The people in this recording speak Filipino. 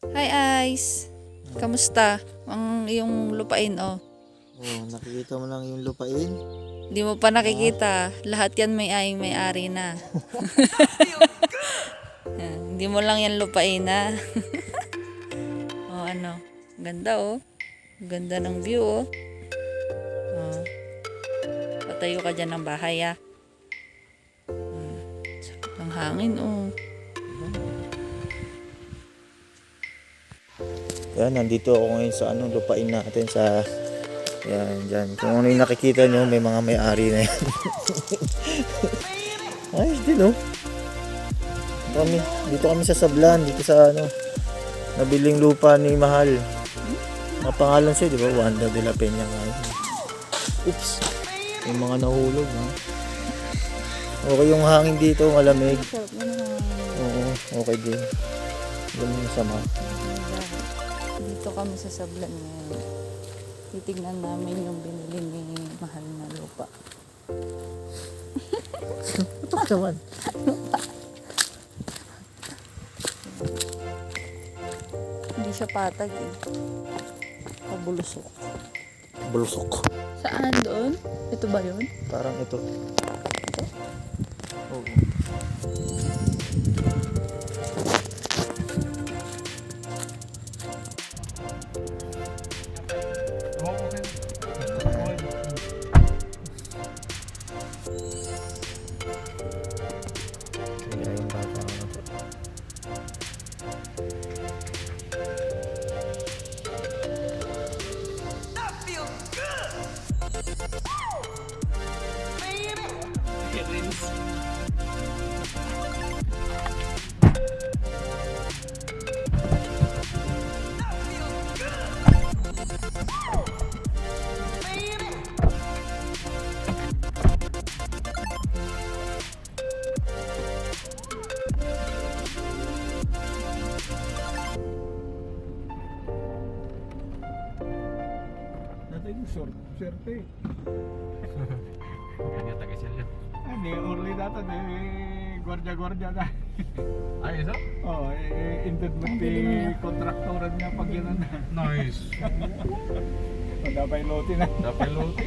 Hi Ice, kamusta? Ang iyong lupain oh. Oh, nakikita mo lang yung lupain. Hindi mo pa nakikita, lahat yan may-ari na. Yan, hindi mo lang yan lupain na. Oh ano, ganda oh. Ganda ng view oh. Oh. Patayo ka dyan ng bahay ah. Sakit ng hangin oh. Yan, nandito ako ngayon sa lupain natin sa yan, dyan. Kung ano yung nakikita nyo, may mga may-ari na yan. Ayos din, oh. Dito kami sa Sablan, dito sa nabiling lupa ni Mahal. Mapangalan siya, di ba? Wanda de la Peña ngayon. Oops. May mga nahulog, ha. Okay yung hangin dito, malamig. Oo, okay din. Alam mo yung sama. Dito kami sa Sablan ngayon. Titignan namin yung binili ni Mahal na lupa. Ito naman. Hindi siya patag eh. Pabulusok. Bulusok. Saan doon? Ito ba yun? Parang ito. Ito? Oo. Kaya yung bata na po. Dati yung swerte. Kanya taga silyo. Hindi, early data, di gwardiya na. Ay, isa? Oh, indad mo ti kontraktoran niya pag yun na. Nice. Dapat lote na. Dapat lote.